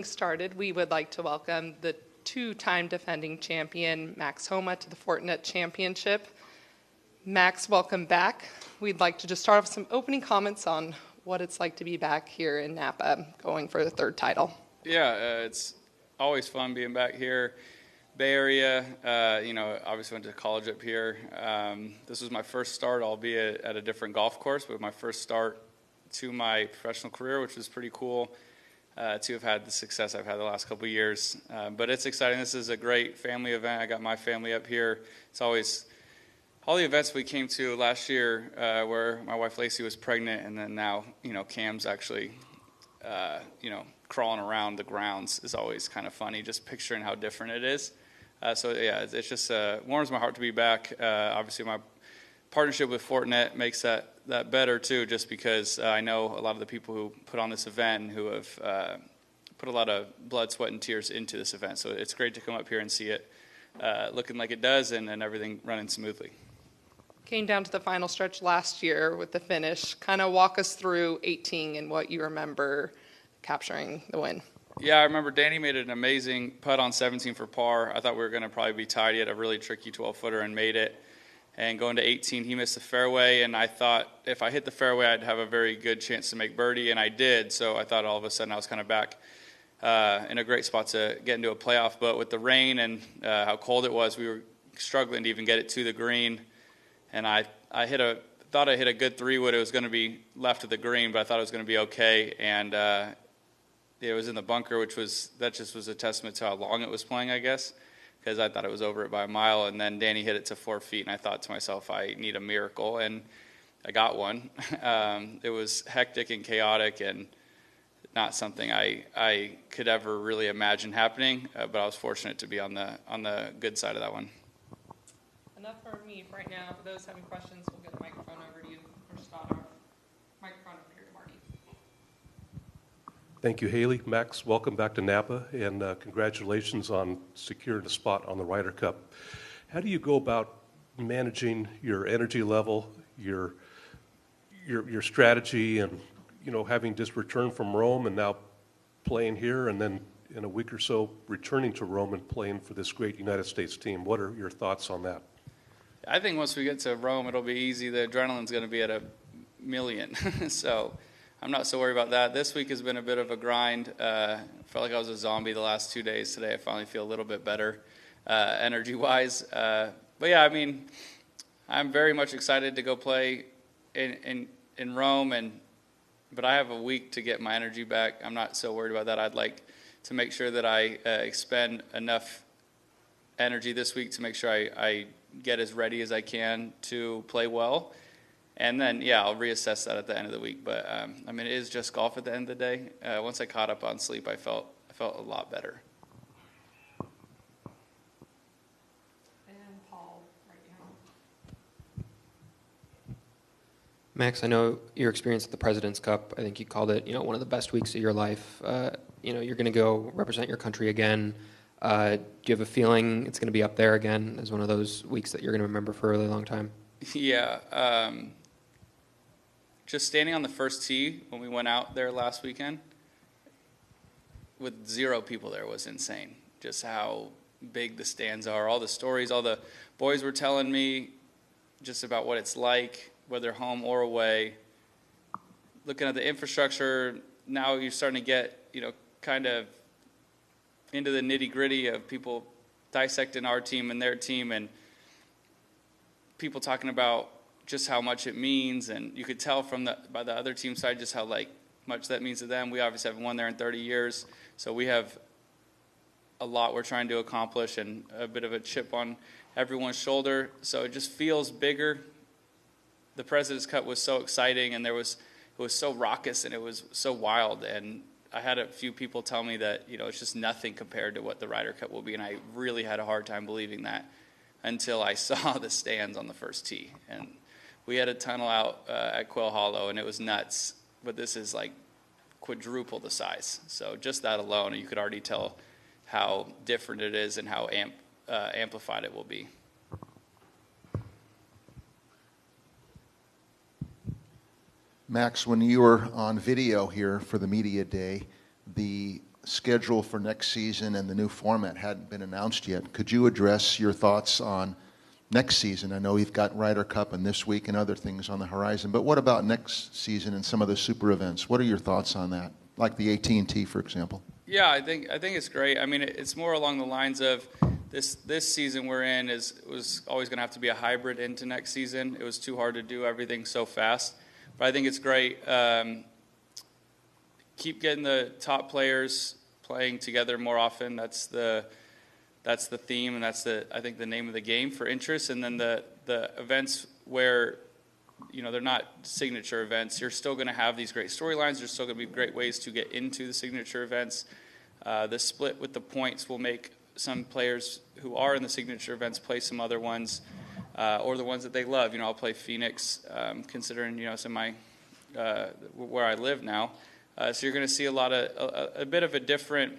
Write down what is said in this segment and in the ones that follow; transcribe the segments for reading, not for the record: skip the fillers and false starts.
Started, we would like to welcome the two-time defending champion, Max Homa, to the Fortinet Championship. Max, welcome back. We'd like to just start off with some opening comments on what it's like to be back here in Napa, going for the third title. Yeah, it's always fun being back here. Bay Area, obviously went to college up here. This was my first start, albeit at a different golf course, but my first start to my professional career, which was pretty cool. To have had the success I've had the last couple of years. But it's exciting. This is a great family event. I got my family up here. It's always all the events we came to last year where my wife Lacey was pregnant, and then now, Cam's actually, crawling around the grounds is always kind of funny, just picturing how different it is. It's just warms my heart to be back. Obviously, my partnership with Fortinet makes that better too, just because I know a lot of the people who put on this event and who have put a lot of blood, sweat, and tears into this event. So it's great to come up here and see it looking like it does and everything running smoothly. Came down to the final stretch last year with the finish. Kind of walk us through 18 and what you remember capturing the win. Yeah, I remember Danny made an amazing putt on 17 for par. I thought we were going to probably be tied. He had a really tricky 12-footer and made it. And going to 18, he missed the fairway, and I thought if I hit the fairway, I'd have a very good chance to make birdie, and I did. So I thought all of a sudden I was kind of back in a great spot to get into a playoff. But with the rain and how cold it was, we were struggling to even get it to the green. And I thought I hit a good 3-wood. It was going to be left of the green, but I thought it was going to be okay. And it was in the bunker, that just was a testament to how long it was playing, I guess, because I thought it was over it by a mile, and then Danny hit it to 4 feet, and I thought to myself, I need a miracle, and I got one. It was hectic and chaotic and not something I could ever really imagine happening, but I was fortunate to be on the good side of that one. Enough for me right now. For those having questions, we'll get the microphone over to you. Or Scott, microphone over here to Marty. Thank you, Haley. Max, welcome back to Napa, and congratulations on securing a spot on the Ryder Cup. How do you go about managing your energy level, your strategy, and having just returned from Rome and now playing here, and then in a week or so returning to Rome and playing for this great United States team? What are your thoughts on that? I think once we get to Rome, it'll be easy. The adrenaline's going to be at 1,000,000, so I'm not so worried about that. This week has been a bit of a grind. I felt like I was a zombie the last 2 days. Today I finally feel a little bit better energy-wise. But yeah, I'm very much excited to go play in Rome, but I have a week to get my energy back. I'm not so worried about that. I'd like to make sure that I expend enough energy this week to make sure I get as ready as I can to play well. And then, I'll reassess that at the end of the week. But, it is just golf at the end of the day. Once I caught up on sleep, I felt a lot better. And Paul, right behind. Max, I know your experience at the President's Cup, I think you called it, one of the best weeks of your life. You're going to go represent your country again. Do you have a feeling it's going to be up there again as one of those weeks that you're going to remember for a really long time? Yeah. Just standing on the first tee when we went out there last weekend with 0 people there was insane. Just how big the stands are, all the stories, all the boys were telling me just about what it's like, whether home or away. Looking at the infrastructure, now you're starting to get, kind of into the nitty-gritty of people dissecting our team and their team, and people talking about just how much it means, and you could tell by the other team side just how much that means to them. We obviously haven't won there in 30 years, so we have a lot we're trying to accomplish and a bit of a chip on everyone's shoulder. So it just feels bigger. The President's Cup was so exciting, and it was so raucous and it was so wild. And I had a few people tell me that it's just nothing compared to what the Ryder Cup will be, and I really had a hard time believing that until I saw the stands on the first tee. And we had a tunnel out at Quail Hollow, and it was nuts. But this is quadruple the size. So just that alone, you could already tell how different it is and how amplified it will be. Max, when you were on video here for the media day, the schedule for next season and the new format hadn't been announced yet. Could you address your thoughts on next season? I know you've got Ryder Cup and this week and other things on the horizon, but what about next season and some of the super events? What are your thoughts on that, like the AT&T, for example? Yeah, I think it's great. I mean, it's more along the lines of this season we're in was always going to have to be a hybrid into next season. It was too hard to do everything so fast, but I think it's great. Keep getting the top players playing together more often. That's the theme, and that's I think the name of the game for interest. And then the events where they're not signature events, you're still going to have these great storylines. There's still going to be great ways to get into the signature events. The split with the points will make some players who are in the signature events play some other ones, or the ones that they love. I'll play Phoenix, considering it's in my where I live now. So you're going to see a bit of a different.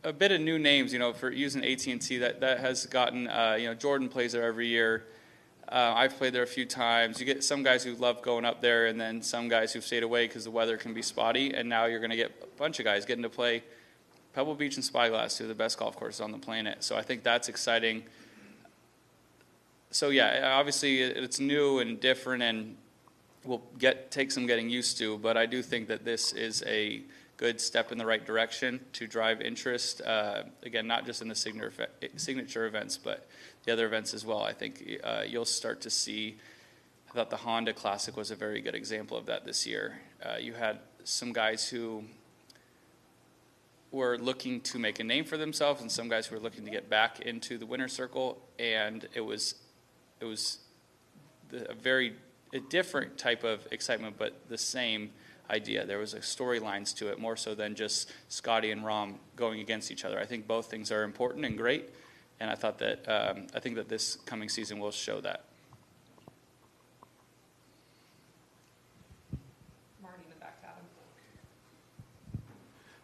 A bit of new names, for using AT&T that has gotten, Jordan plays there every year. I've played there a few times. You get some guys who love going up there, and then some guys who've stayed away because the weather can be spotty. And now you're going to get a bunch of guys getting to play Pebble Beach and Spyglass, two of the best golf courses on the planet. So I think that's exciting. So yeah, obviously it's new and different, and will take some getting used to. But I do think that this is a good step in the right direction to drive interest. Again, not just in the signature events, but the other events as well. I think you'll start to see. I thought the Honda Classic was a very good example of that this year. You had some guys who were looking to make a name for themselves, and some guys who were looking to get back into the winner's circle, and it was a different type of excitement, but the same idea. There was storylines to it, more so than just Scotty and Rahm going against each other. I think both things are important and great, and I think that this coming season will show that. Marty in the back, Adam.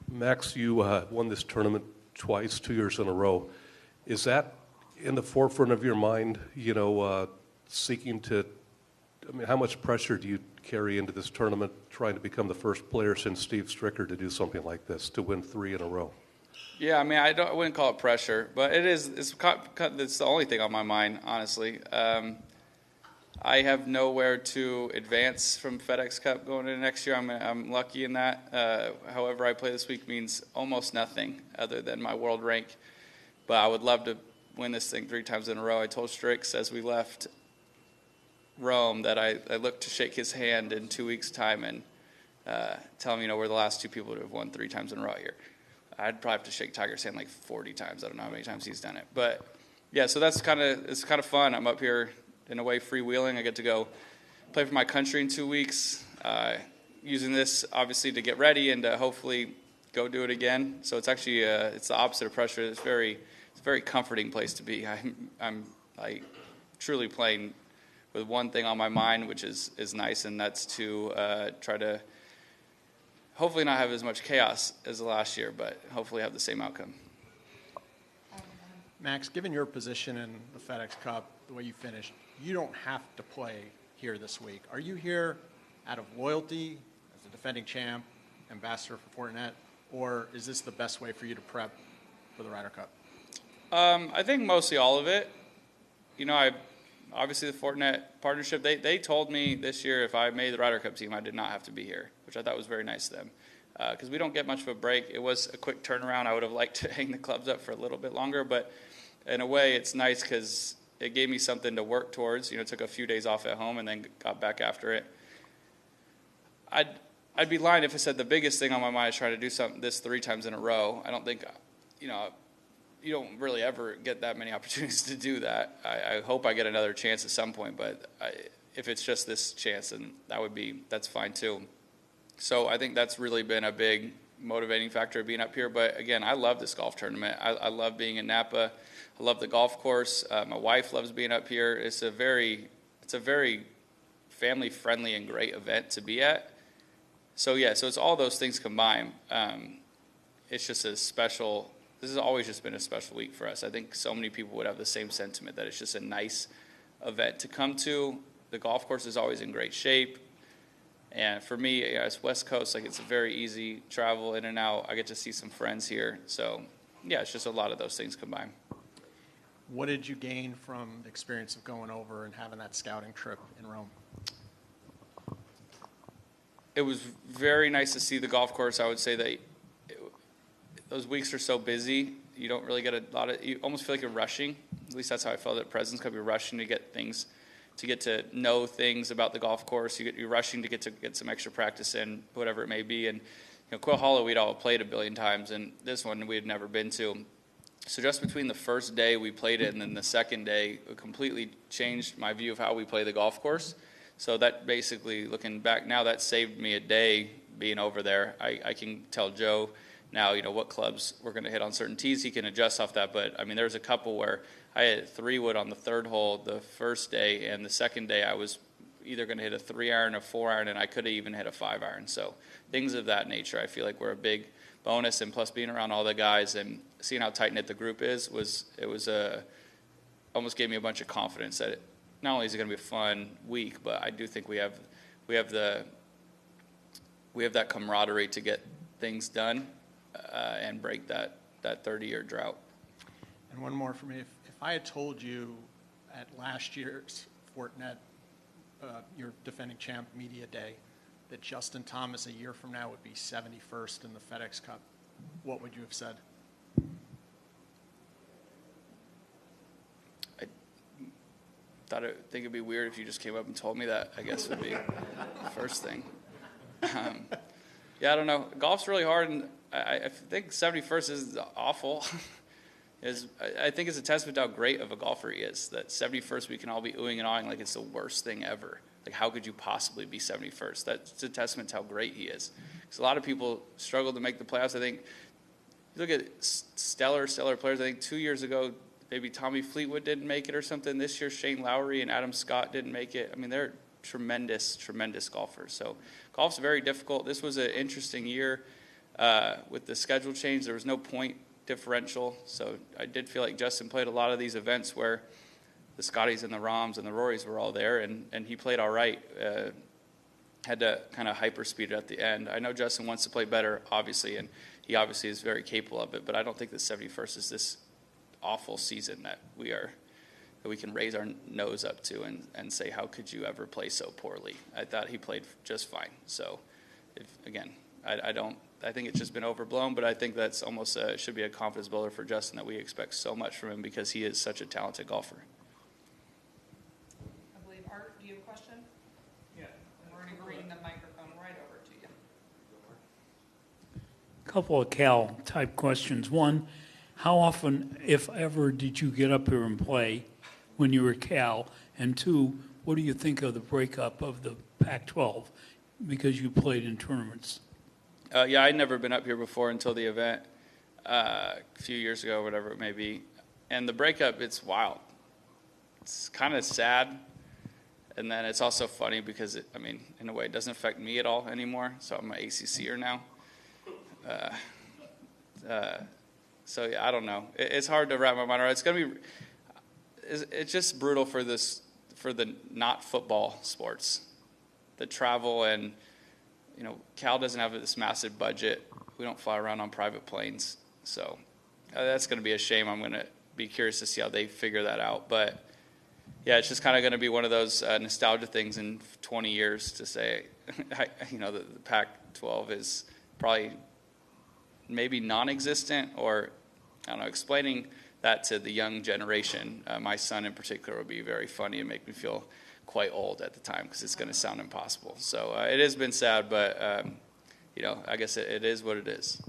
Max, you won this tournament twice, 2 years in a row. Is that in the forefront of your mind, seeking to, how much pressure do you carry into this tournament, trying to become the first player since Steve Stricker to do something like this, to win 3 in a row? Yeah, I mean, I wouldn't call it pressure, but it's the only thing on my mind, honestly. I have nowhere to advance from FedEx Cup going into next year. I'm lucky in that. However I play this week means almost nothing other than my world rank. But I would love to win this thing 3 times in a row. I told Strix as we left Rome that I look to shake his hand in 2 weeks' time and tell him, we're the last 2 people to have won 3 times in a row here. I'd probably have to shake Tiger's hand like 40 times. I don't know how many times he's done it. But yeah, so it's kind of fun. I'm up here in a way freewheeling. I get to go play for my country in 2 weeks, using this obviously to get ready and to hopefully go do it again. So it's actually it's the opposite of pressure. It's a very comforting place to be. I'm truly playing with one thing on my mind, which is nice, and that's to try to hopefully not have as much chaos as the last year, but hopefully have the same outcome. Max, given your position in the FedEx Cup, the way you finished, you don't have to play here this week. Are you here out of loyalty as a defending champ, ambassador for Fortinet, or is this the best way for you to prep for the Ryder Cup? I think mostly all of it. Obviously the Fortinet partnership, they told me this year if I made the Ryder Cup team, I did not have to be here, which I thought was very nice of them. Because we don't get much of a break. It was a quick turnaround. I would have liked to hang the clubs up for a little bit longer, but in a way it's nice because it gave me something to work towards. Took a few days off at home and then got back after it. I'd be lying if I said the biggest thing on my mind is trying to do this 3 times in a row. I don't think, you don't really ever get that many opportunities to do that. I hope I get another chance at some point, but if it's just this chance, then that's fine too. So I think that's really been a big motivating factor of being up here. But again, I love this golf tournament. I love being in Napa. I love the golf course. My wife loves being up here. It's a very family-friendly and great event to be at. So it's all those things combined. It's just this has always just been a special week for us. I think so many people would have the same sentiment that it's just a nice event to come to. The golf course is always in great shape. And for me, it's West Coast, like it's a very easy travel in and out. I get to see some friends here. So, yeah, it's just a lot of those things combined. What did you gain from the experience of going over and having that scouting trip in Rome? It was very nice to see the golf course. I would say that those weeks are so busy, you don't really get a lot of, you almost feel like you're rushing. At least that's how I felt at President's Cup. You're rushing to get things, to get to know things about the golf course. You're rushing to get some extra practice in, whatever it may be. And Quail Hollow, we'd all played a billion times, and this one we had never been to. So just between the first day we played it and then the second day, it completely changed my view of how we play the golf course. So that basically, looking back now, that saved me a day being over there. I can tell Joe now, what clubs we're going to hit on certain tees. He can adjust off that. But, there was a couple where I had 3-wood on the third hole the first day, and the second day I was either going to hit a 3-iron, a 4-iron, and I could have even hit a 5-iron. So things of that nature I feel like were a big bonus, and plus being around all the guys and seeing how tight-knit the group is almost gave me a bunch of confidence that not only is it going to be a fun week, but I do think we have that camaraderie to get things done and break that 30-year drought. And one more for me. If I had told you at last year's Fortinet, your defending champ media day, that Justin Thomas a year from now would be 71st in the FedEx Cup, what would you have said? I think it'd be weird if you just came up and told me that, I guess would be the first thing. Yeah, I don't know. Golf's really hard, and I think 71st is awful. I think it's a testament to how great of a golfer he is, that 71st we can all be oohing and awing like it's the worst thing ever. Like, how could you possibly be 71st? That's a testament to how great he is. Because a lot of people struggle to make the playoffs. I think, you look at stellar players. I think 2 years ago, maybe Tommy Fleetwood didn't make it or something. This year, Shane Lowry and Adam Scott didn't make it. They're tremendous golfers. So golf's very difficult. This was an interesting year with the schedule change. There was no point differential. So I did feel like Justin played a lot of these events where the Scotties and the Roms and the Rorys were all there, and he played all right. Had to kind of hyperspeed it at the end. I know Justin wants to play better, obviously, and he obviously is very capable of it, but I don't think the 71st is this awful season that we can raise our nose up to and say, how could you ever play so poorly? I thought he played just fine. So, I think it's just been overblown, but I think that's almost should be a confidence builder for Justin, that we expect so much from him because he is such a talented golfer. I believe, Art, do you have a question? Yeah. We're going to bring the microphone right over to you. Couple of Cal type questions. One, how often, if ever, did you get up here and play when you were Cal? And two, what do you think of the breakup of the Pac-12 because you played in tournaments? Yeah, I'd never been up here before until the event a few years ago, whatever it may be. And the breakup, it's wild. It's kind of sad. And then it's also funny because, in a way, it doesn't affect me at all anymore. So I'm an ACCer now. So, yeah, I don't know. It's hard to wrap my mind around. It's just brutal for the not football sports. The travel and, Cal doesn't have this massive budget. We don't fly around on private planes. So that's going to be a shame. I'm going to be curious to see how they figure that out. But, yeah, it's just kind of going to be one of those nostalgia things in 20 years to say, the Pac-12 is probably maybe non-existent, or, I don't know, explaining that to the young generation, my son in particular, would be very funny and make me feel quite old at the time because it's going to sound impossible. So it has been sad, but, I guess it is what it is.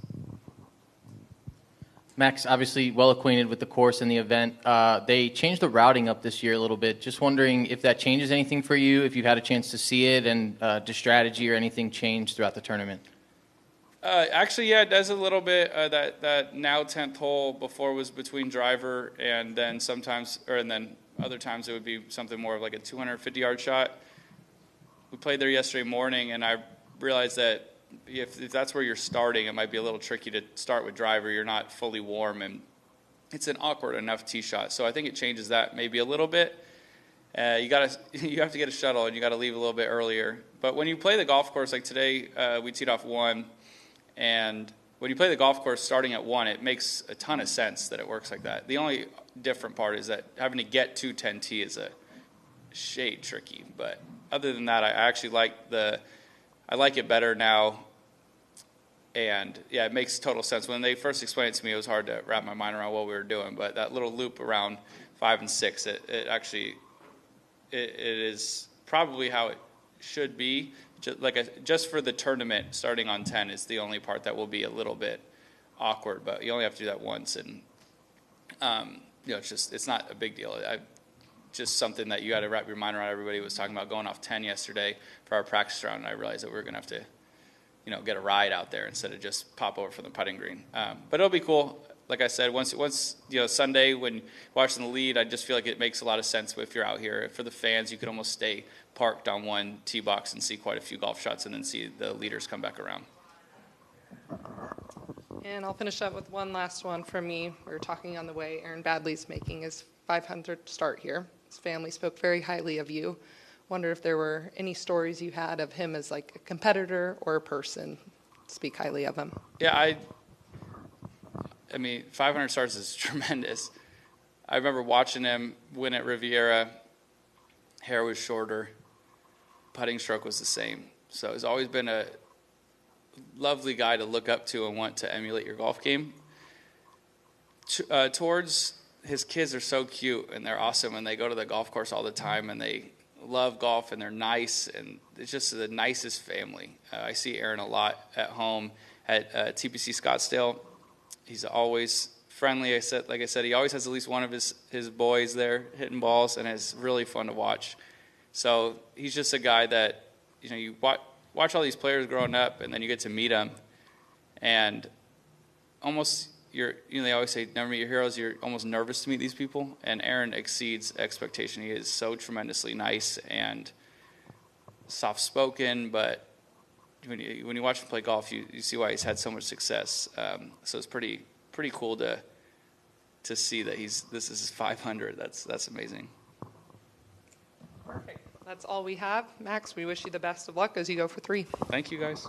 Max, obviously well acquainted with the course and the event. They changed the routing up this year a little bit. Just wondering if that changes anything for you, if you've had a chance to see it, and does strategy or anything change throughout the tournament? Actually, yeah, it does a little bit. That now 10th hole before was between driver and then other times it would be something more of like a 250-yard shot. We played there yesterday morning, and I realized that if that's where you're starting, it might be a little tricky to start with driver. You're not fully warm, and it's an awkward enough tee shot. So I think it changes that maybe a little bit. You have to get a shuttle, and you got to leave a little bit earlier. But when you play the golf course, like today, we teed off 1, and when you play the golf course starting at 1, it makes a ton of sense that it works like that. The only different part is that having to get to 10T is a shade tricky. But other than that, I actually like it better now. And yeah, it makes total sense. When they first explained it to me, it was hard to wrap my mind around what we were doing. But that little loop around 5 and 6, it actually is probably how it should be. Just for the tournament, starting on 10 is the only part that will be a little bit awkward. But you only have to do that once, and it's not a big deal. Just something that you got to wrap your mind around. Everybody was talking about going off 10 yesterday for our practice round, and I realized that we were going to have to, get a ride out there instead of just pop over from the putting green. But it'll be cool. Like I said, once Sunday when watching the lead, I just feel like it makes a lot of sense if you're out here. For the fans, you could almost stay parked on one tee box and see quite a few golf shots and then see the leaders come back around. And I'll finish up with one last one from me. We were talking on the way. Aaron Badley's making his 500th start here. His family spoke very highly of you. Wonder if there were any stories you had of him as like a competitor or a person. Speak highly of him. Yeah, I mean, 500 starts is tremendous. I remember watching him win at Riviera. Hair was shorter. Putting stroke was the same. So he's always been a lovely guy to look up to and want to emulate your golf game. Towards his kids are so cute, and they're awesome, and they go to the golf course all the time, and they love golf, and they're nice, and it's just the nicest family. I see Aaron a lot at home at TPC Scottsdale. He's always friendly. Like I said, he always has at least one of his boys there hitting balls, and it's really fun to watch. So he's just a guy that, you watch all these players growing up, and then you get to meet them, and almost they always say never meet your heroes. You're almost nervous to meet these people, and Aaron exceeds expectation. He is so tremendously nice and soft-spoken, but when you watch him play golf, you see why he's had so much success. So it's pretty cool to see that this is his 500. That's amazing. Perfect. That's all we have. Max, we wish you the best of luck as you go for 3. Thank you, guys.